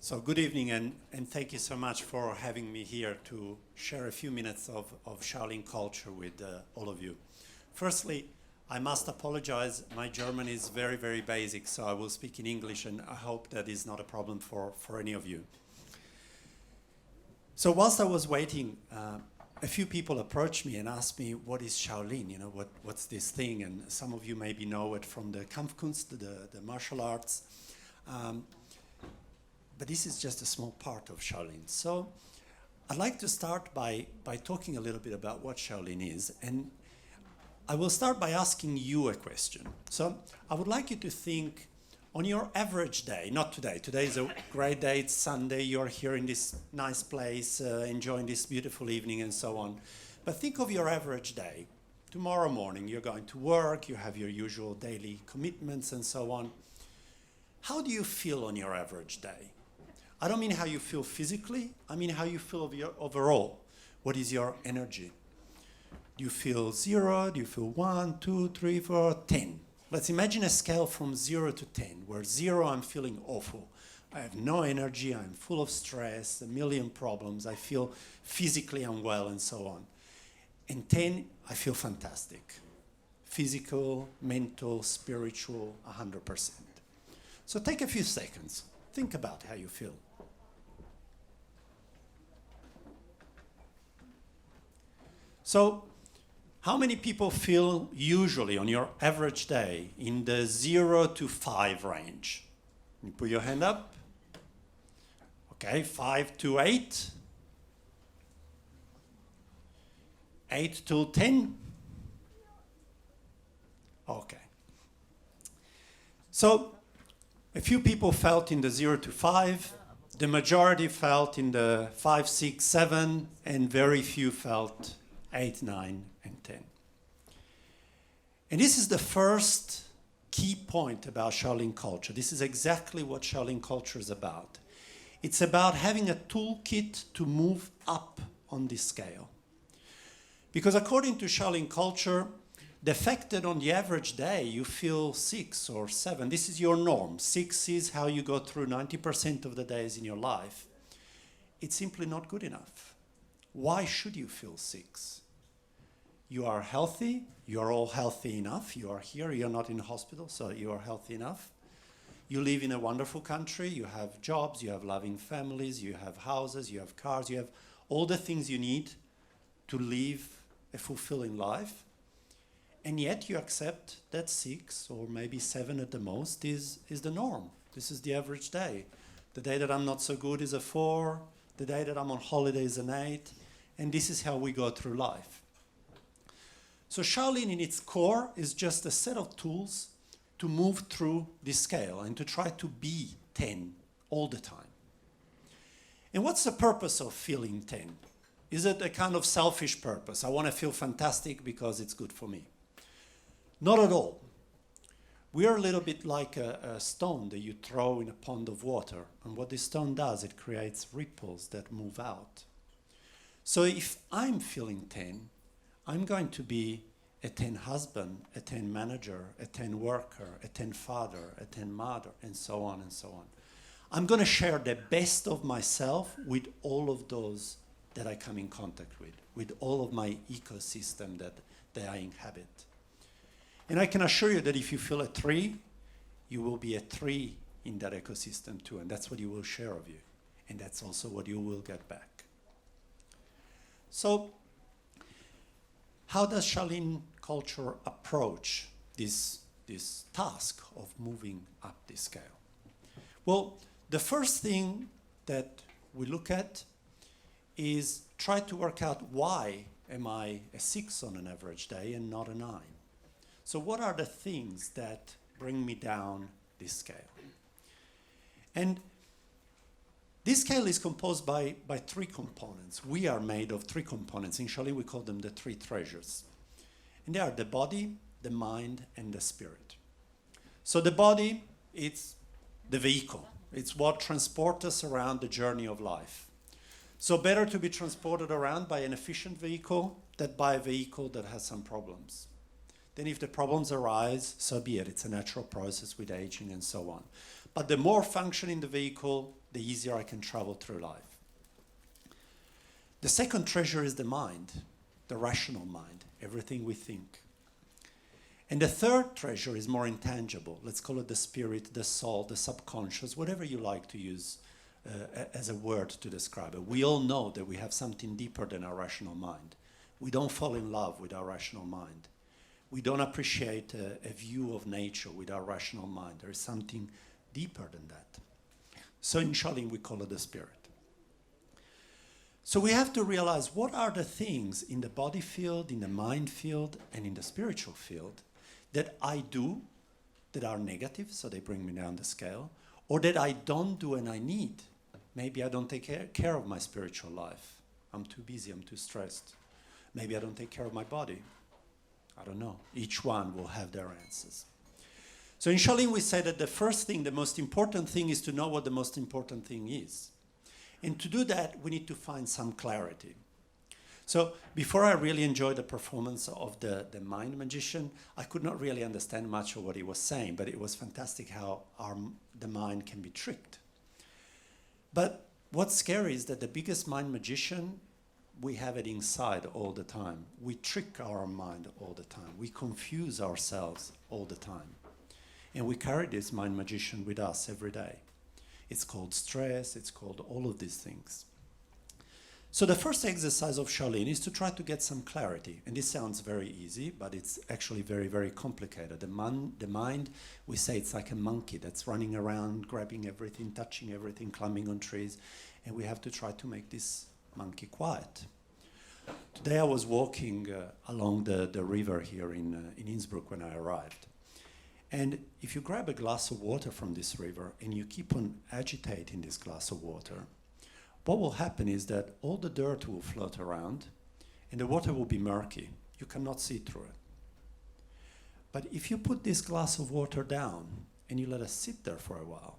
So good evening and thank you so much for having me here to share a few minutes of Shaolin culture with all of you. Firstly, I must apologize. My German is very, very basic, so I will speak in English, and I hope that is not a problem for any of you. So whilst I was waiting, a few people approached me and asked me, what is Shaolin? You know, what's this thing? And some of you maybe know it from the Kampfkunst, the martial arts. But this is just a small part of Shaolin. So I'd like to start by talking a little bit about what Shaolin is. And I will start by asking you a question. So I would like you to think on your average day, not today. Today is a great day, it's Sunday, you're here in this nice place, enjoying this beautiful evening and so on. But think of your average day. Tomorrow morning, you're going to work, you have your usual daily commitments and so on. How do you feel on your average day? I don't mean how you feel physically, I mean how you feel overall. What is your energy? Do you feel 0? Do you feel 1, 2, 3, 4, 10? Let's imagine a scale from 0 to 10, where 0, I'm feeling awful. I have no energy, I'm full of stress, a million problems, I feel physically unwell and so on. And 10, I feel fantastic. Physical, mental, spiritual, 100%. So take a few seconds. Think about how you feel. So, how many people feel usually on your average day in the 0 to 5 range? You put your hand up. Okay, 5 to 8. 8 to 10. Okay. So, a few people felt in the 0 to 5, the majority felt in the 5, 6, 7, and very few felt 8, 9, and 10. And this is the first key point about Shaolin culture. This is exactly what Shaolin culture is about. It's about having a toolkit to move up on this scale. Because according to Shaolin culture, the fact that on the average day you feel 6 or 7, this is your norm. 6 is how you go through 90% of the days in your life. It's simply not good enough. Why should you feel 6? You are healthy, you are all healthy enough. You are here, you're not in hospital, so you are healthy enough. You live in a wonderful country, you have jobs, you have loving families, you have houses, you have cars, you have all the things you need to live a fulfilling life. And yet you accept that 6 or maybe 7 at the most is the norm. This is the average day. The day that I'm not so good is a 4. The day that I'm on holiday is an 8. And this is how we go through life. So Shaolin in its core is just a set of tools to move through this scale and to try to be 10 all the time. And what's the purpose of feeling 10? Is it a kind of selfish purpose? I want to feel fantastic because it's good for me. Not at all. We are a little bit like a stone that you throw in a pond of water. And what this stone does, it creates ripples that move out. So if I'm feeling 10, I'm going to be a 10 husband, a 10 manager, a 10 worker, a 10 father, a 10 mother, and so on and so on. I'm going to share the best of myself with all of those that I come in contact with all of my ecosystem that I inhabit. And I can assure you that if you feel a 3, you will be a 3 in that ecosystem too, and that's what you will share of you. And that's also what you will get back. So, how does Shaolin culture approach this task of moving up this scale? Well, the first thing that we look at is try to work out why am I a 6 on an average day and not a 9? So what are the things that bring me down this scale? And this scale is composed by 3 components. We are made of 3 components. In Shaolin, we call them the 3 treasures. And they are the body, the mind, and the spirit. So the body, it's the vehicle. It's what transports us around the journey of life. So better to be transported around by an efficient vehicle than by a vehicle that has some problems. then if the problems arise, so be it. It's a natural process with aging and so on. But the more function in the vehicle, the easier I can travel through life. The second treasure is the mind, the rational mind, everything we think. And the third treasure is more intangible. Let's call it the spirit, the soul, the subconscious, whatever you like to use as a word to describe it. We all know that we have something deeper than our rational mind. We don't fall in love with our rational mind. We don't appreciate a view of nature with our rational mind. There is something deeper than that. So in Shaolin, we call it the spirit. So we have to realize what are the things in the body field, in the mind field, and in the spiritual field that I do that are negative, so they bring me down the scale, or that I don't do and I need. Maybe I don't take care of my spiritual life. I'm too busy, I'm too stressed. Maybe I don't take care of my body. I don't know. Each one will have their answers. So in Shaolin we say that the first thing, the most important thing is to know what the most important thing is. And to do that, we need to find some clarity. So before I really enjoyed the performance of the mind magician, I could not really understand much of what he was saying, but it was fantastic how the mind can be tricked. But what's scary is that the biggest mind magician, we have it inside all the time. We trick our mind all the time. We confuse ourselves all the time. And we carry this mind magician with us every day. It's called stress, it's called all of these things. So the first exercise of Shaolin is to try to get some clarity. And this sounds very easy, but it's actually very, very complicated. The mind, we say it's like a monkey that's running around, grabbing everything, touching everything, climbing on trees. And we have to try to make this monkey quiet. Today I was walking along the river here in Innsbruck when I arrived. And if you grab a glass of water from this river and you keep on agitating this glass of water, what will happen is that all the dirt will float around and the water will be murky. You cannot see through it. But if you put this glass of water down and you let it sit there for a while,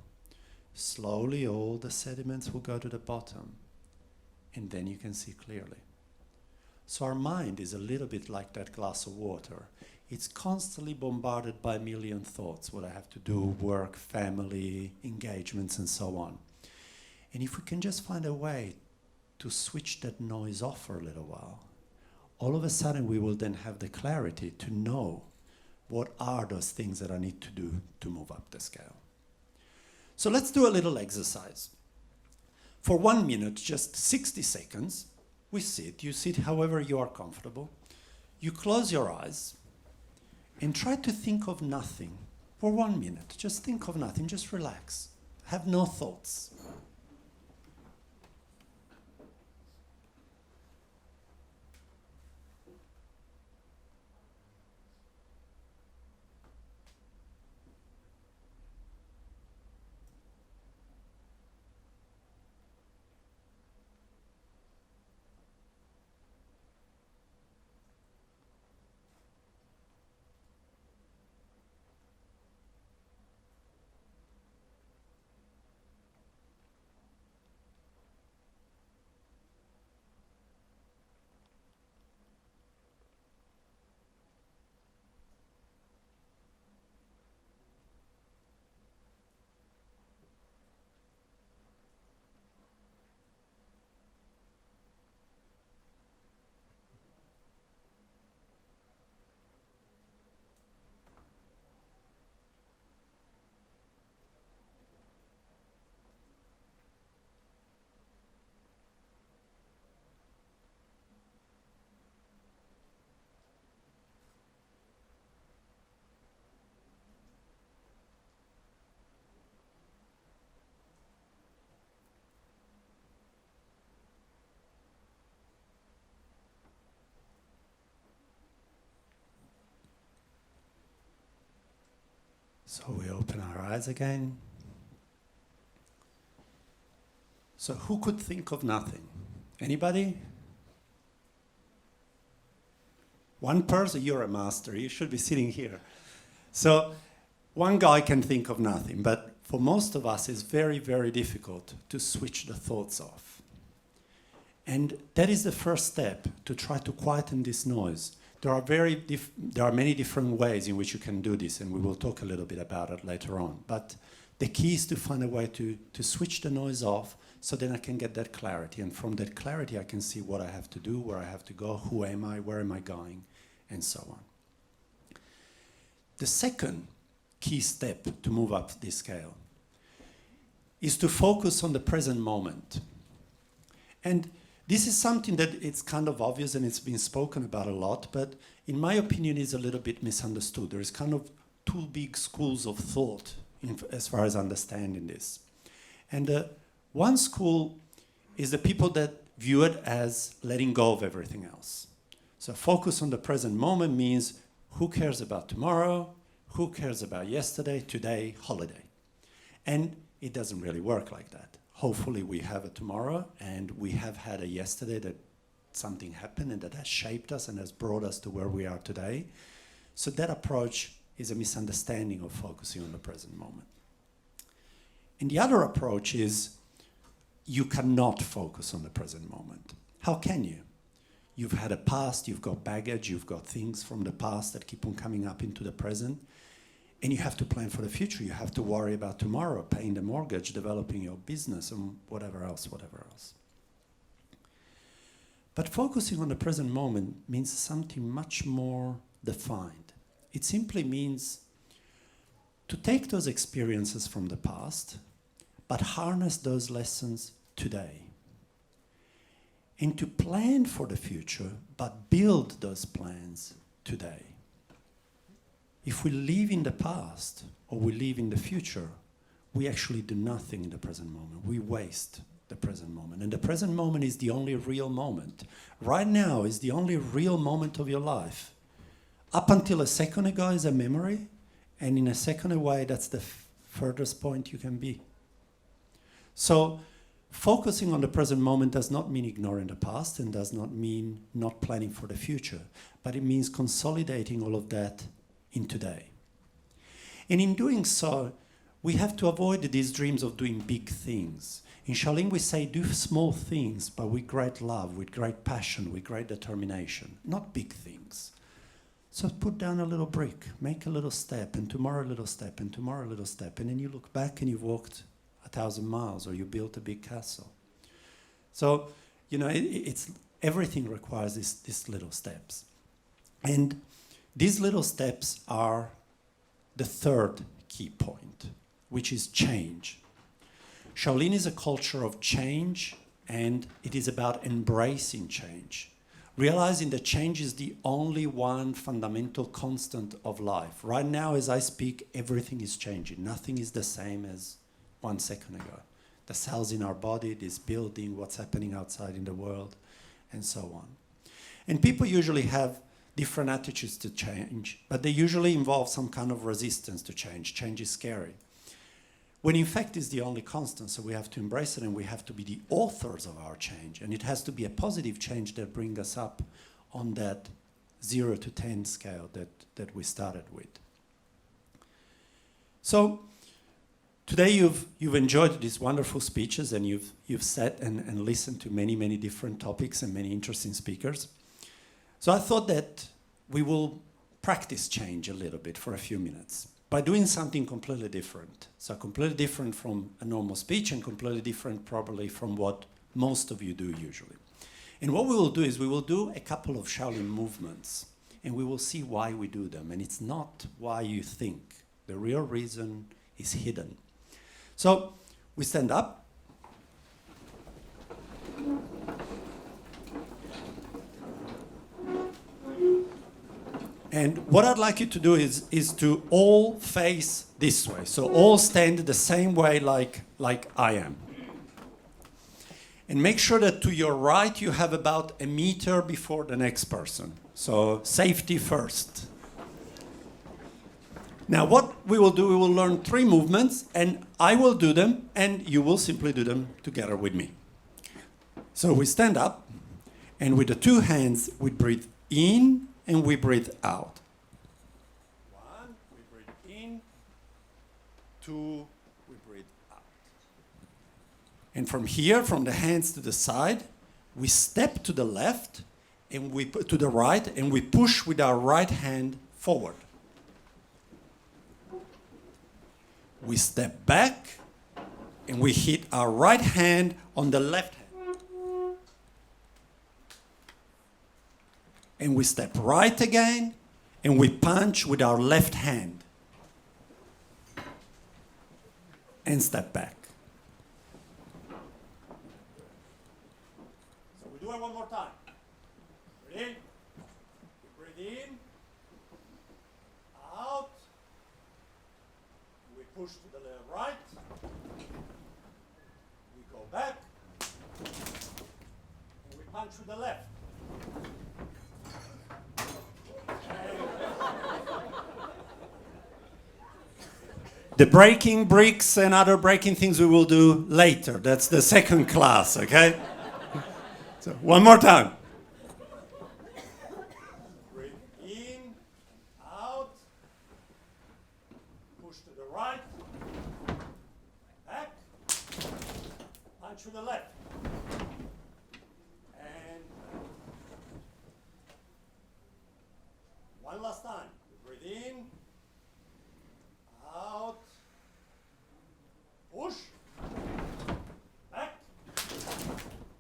slowly all the sediments will go to the bottom and then you can see clearly. So our mind is a little bit like that glass of water. It's constantly bombarded by a million thoughts, what I have to do, work, family, engagements, and so on. And if we can just find a way to switch that noise off for a little while, all of a sudden we will then have the clarity to know what are those things that I need to do to move up the scale. So let's do a little exercise. For 1 minute, just 60 seconds, we sit. You sit however you are comfortable. You close your eyes and try to think of nothing for 1 minute. Just think of nothing, just relax. Have no thoughts. So we open our eyes again. So who could think of nothing? Anybody? One person, you're a master, you should be sitting here. So one guy can think of nothing, but for most of us it's very, very difficult to switch the thoughts off. And that is the first step, to try to quieten this noise, there are many different ways in which you can do this, and we will talk a little bit about it later on. But the key is to find a way to switch the noise off, so then I can get that clarity. And from that clarity, I can see what I have to do, where I have to go, who am I, where am I going, and so on. The second key step to move up this scale is to focus on the present moment. And this is something that it's kind of obvious and it's been spoken about a lot, but in my opinion is a little bit misunderstood. There is kind of two big schools of thought as far as understanding this. And one school is the people that view it as letting go of everything else. So focus on the present moment means who cares about tomorrow, who cares about yesterday, today, holiday. And it doesn't really work like that. Hopefully we have a tomorrow and we have had a yesterday that something happened and that has shaped us and has brought us to where we are today. So that approach is a misunderstanding of focusing on the present moment. And the other approach is you cannot focus on the present moment. How can you? You've had a past, you've got baggage, you've got things from the past that keep on coming up into the present. And you have to plan for the future. You have to worry about tomorrow, paying the mortgage, developing your business, and whatever else. But focusing on the present moment means something much more defined. It simply means to take those experiences from the past, but harness those lessons today. And to plan for the future, but build those plans today. If we live in the past or we live in the future, we actually do nothing in the present moment. We waste the present moment. And the present moment is the only real moment. Right now is the only real moment of your life. Up until a second ago is a memory, and in a second away, that's the furthest point you can be. So focusing on the present moment does not mean ignoring the past and does not mean not planning for the future, but it means consolidating all of that in today. And in doing so, we have to avoid these dreams of doing big things. In Shaolin, we say do small things, but with great love, with great passion, with great determination, not big things. So put down a little brick, make a little step, and tomorrow a little step, and tomorrow a little step, and then you look back and you've walked 1,000 miles, or you built a big castle. So, you know, it's everything requires these little steps. And these little steps are the third key point, which is change. Shaolin is a culture of change, and it is about embracing change. Realizing that change is the only one fundamental constant of life. Right now, as I speak, everything is changing. Nothing is the same as 1 second ago. The cells in our body, this building, what's happening outside in the world, and so on. And people usually have different attitudes to change, but they usually involve some kind of resistance to change. Change is scary. When in fact it's the only constant, so we have to embrace it and we have to be the authors of our change. And it has to be a positive change that brings us up on that 0 to 10 scale that we started with. So today you've enjoyed these wonderful speeches and you've sat and listened to many different topics and many interesting speakers. So I thought that we will practice change a little bit for a few minutes by doing something completely different. So completely different from a normal speech and completely different probably from what most of you do usually. And what we will do is we will do a couple of Shaolin movements and we will see why we do them. And it's not why you think. The real reason is hidden. So we stand up. And what I'd like you to do is to all face this way. So all stand the same way like I am. And make sure that to your right you have about a meter before the next person. So safety first. Now what we will do, we will learn 3 movements and I will do them and you will simply do them together with me. So we stand up and with the 2 hands we breathe in and we breathe out. 1, we breathe in. 2, we breathe out. And from here, from the hands to the side, we step to the left and we put to the right, and we push with our right hand forward. We step back, and we hit our right hand on the left hand. And we step right again, and we punch with our left hand. And step back. So we do it one more time. Breathe in. Breathe in. Out. We push to the right. We go back. And we punch with the left. The breaking bricks and other breaking things we will do later. That's the second class, okay? So one more time. Breathe in, out, push to the right, back, punch to the left. And one last time. Breathe in, out, push, back,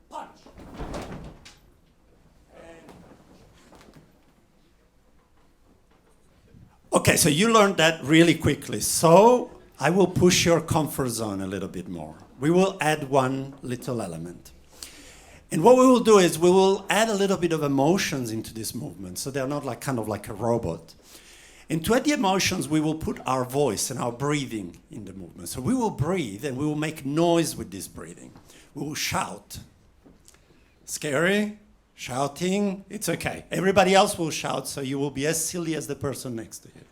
punch. And okay, so you learned that really quickly. So I will push your comfort zone a little bit more. We will add one little element. And what we will do is we will add a little bit of emotions into this movement, so they're not like kind of like a robot. And to add the emotions, we will put our voice and our breathing in the movement. So we will breathe and we will make noise with this breathing. We will shout. Scary? Shouting? It's okay. Everybody else will shout, so you will be as silly as the person next to you.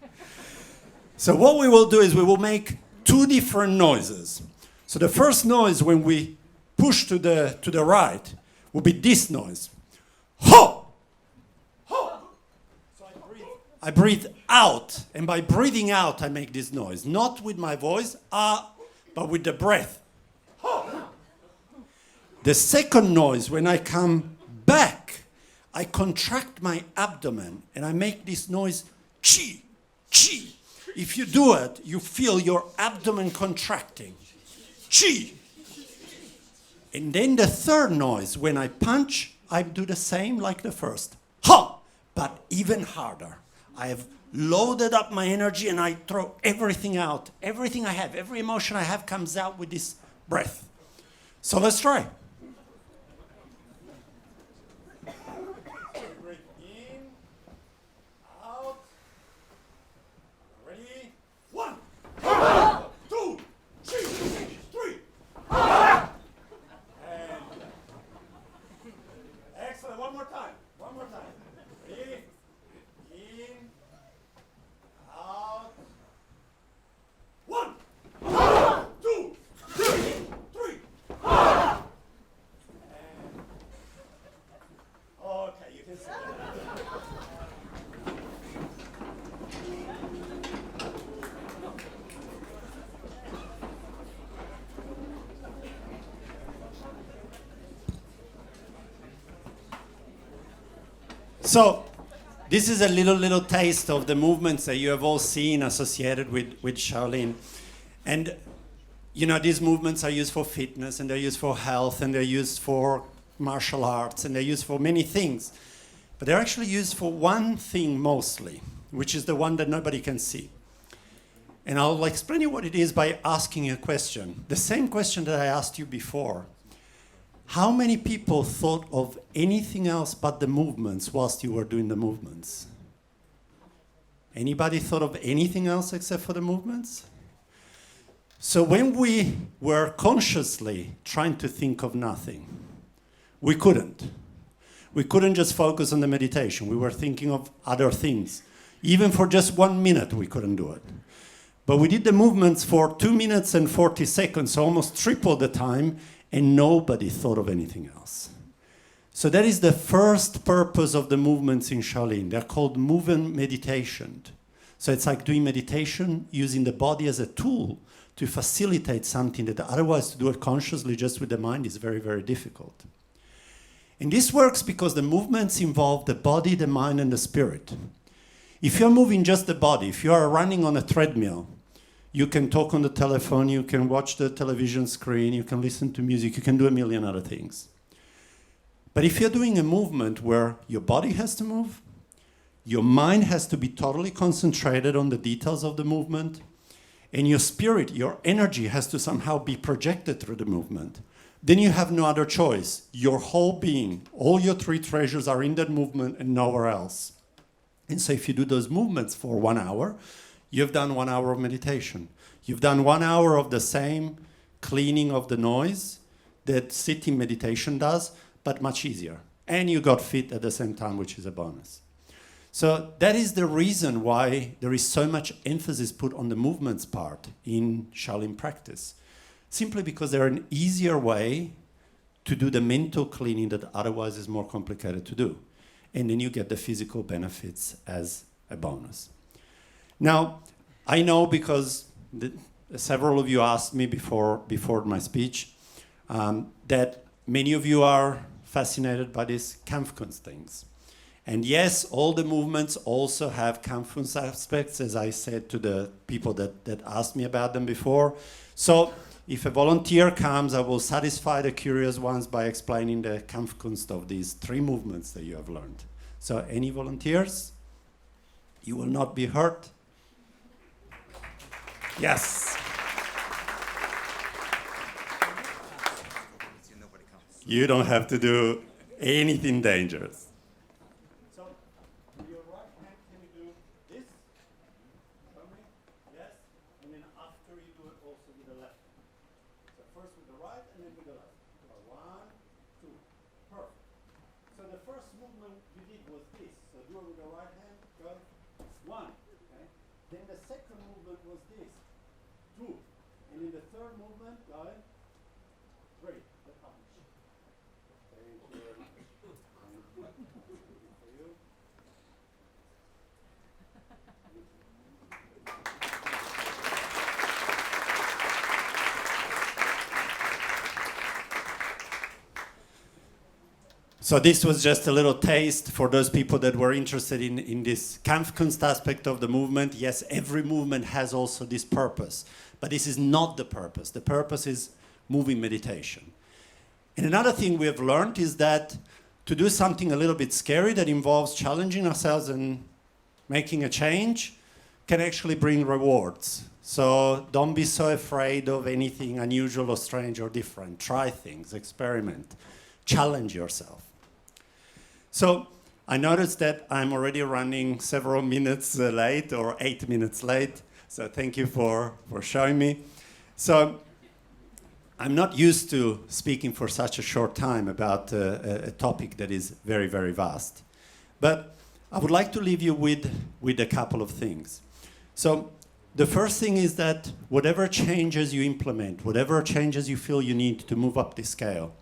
So what we will do is we will make two different noises. So the first noise when we push to the right will be this noise. Ho! I breathe out, and by breathing out, I make this noise. Not with my voice, but with the breath. The second noise, when I come back, I contract my abdomen, and I make this noise, chi, chi. If you do it, you feel your abdomen contracting. Chi. And then the third noise, when I punch, I do the same like the first. Ha! But even harder. I have loaded up my energy and I throw everything out. Everything I have, every emotion I have comes out with this breath. So let's try. Breathe in, out. Ready? 1, 2, 3. And excellent. One more time. One more time. Ready? In, out. 1, 2, 3. And okay, you can sit down. So, this is a little taste of the movements that you have all seen associated with Shaolin. And, you know, these movements are used for fitness, and they're used for health, and they're used for martial arts, and they're used for many things. But they're actually used for one thing mostly, which is the one that nobody can see. And I'll explain you what it is by asking you a question. The same question that I asked you before. How many people thought of anything else but the movements whilst you were doing the movements? Anybody thought of anything else except for the movements? So when we were consciously trying to think of nothing, we couldn't. We couldn't just focus on the meditation. We were thinking of other things. Even for just 1 minute, we couldn't do it. But we did the movements for 2 minutes and 40 seconds, so almost triple the time, and nobody thought of anything else. So that is the first purpose of the movements in Shaolin. They're called movement meditation. So it's like doing meditation using the body as a tool to facilitate something that otherwise to do it consciously just with the mind is very, very difficult. And this works because the movements involve the body, the mind, and the spirit. If you're moving just the body, if you are running on a treadmill, you can talk on the telephone, you can watch the television screen, you can listen to music, you can do a million other things. But if you're doing a movement where your body has to move, your mind has to be totally concentrated on the details of the movement, and your spirit, your energy has to somehow be projected through the movement, then you have no other choice. Your whole being, all your three treasures are in that movement and nowhere else. And so if you do those movements for 1 hour, you've done 1 hour of meditation. You've done 1 hour of the same cleaning of the noise that sitting meditation does, but much easier. And you got fit at the same time, which is a bonus. So that is the reason why there is so much emphasis put on the movements part in Shaolin practice. Simply because they're an easier way to do the mental cleaning that otherwise is more complicated to do. And then you get the physical benefits as a bonus. Now, I know because several of you asked me before my speech that many of you are fascinated by these Kampfkunst things. And yes, all the movements also have Kampfkunst aspects, as I said to the people that asked me about them before. So if a volunteer comes, I will satisfy the curious ones by explaining the Kampfkunst of these 3 movements that you have learned. So any volunteers? You will not be hurt? Yes. You don't have to do anything dangerous. So, with your right hand, can you do this? Yes. And then after you do it also with the left. So first with the right and then with the left. So 1, 2. Perfect. So the first movement you did was this. So do it with the right hand. Go. 1. Okay. Then the second movement was this. 2. And in the third movement, go. 3. The punch. Thank you very much. For you. So this was just a little taste for those people that were interested in this Kampfkunst aspect of the movement. Yes, every movement has also this purpose, but this is not the purpose. The purpose is moving meditation. And another thing we have learned is that to do something a little bit scary that involves challenging ourselves and making a change can actually bring rewards. So don't be so afraid of anything unusual or strange or different. Try things, experiment, challenge yourself. So I noticed that I'm already running several minutes late, or 8 minutes late. So thank you for showing me. So I'm not used to speaking for such a short time about a topic that is very, very vast. But I would like to leave you with a couple of things. So the first thing is that whatever changes you implement, whatever changes you feel you need to move up the scale,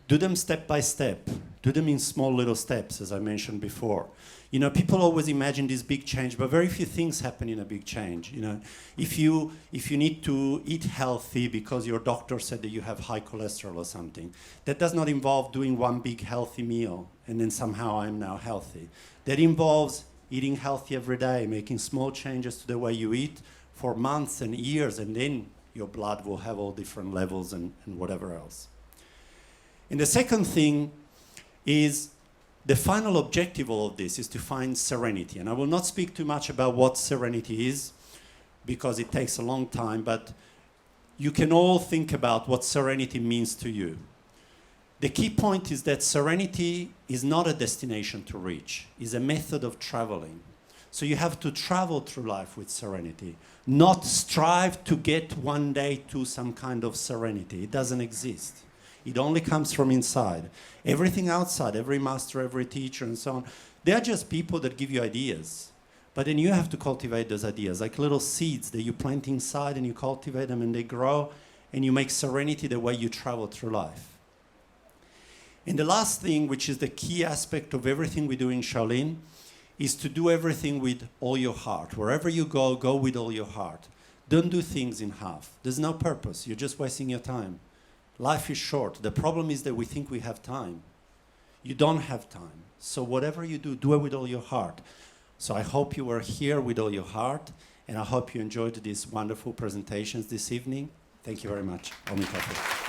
do them step by step. Do them in small little steps, as I mentioned before. You know, people always imagine this big change, but very few things happen in a big change. You know, if you need to eat healthy because your doctor said that you have high cholesterol or something, that does not involve doing one big healthy meal and then somehow I'm now healthy. That involves eating healthy every day, making small changes to the way you eat for months and years, and then your blood will have all different levels and whatever else. And the second thing is the final objective of all of this is to find serenity. And I will not speak too much about what serenity is because it takes a long time, but you can all think about what serenity means to you. The key point is that serenity is not a destination to reach, it's a method of traveling. So you have to travel through life with serenity, not strive to get one day to some kind of serenity. It doesn't exist. It only comes from inside. Everything outside, every master, every teacher, and so on, they are just people that give you ideas. But then you have to cultivate those ideas, like little seeds that you plant inside and you cultivate them and they grow, and you make serenity the way you travel through life. And the last thing, which is the key aspect of everything we do in Shaolin, is to do everything with all your heart. Wherever you go, go with all your heart. Don't do things in half. There's no purpose. You're just wasting your time. Life is short. The problem is that we think we have time. You don't have time. So whatever you do, do it with all your heart. So I hope you were here with all your heart, and I hope you enjoyed these wonderful presentations this evening. Thank you very much. Om Tov.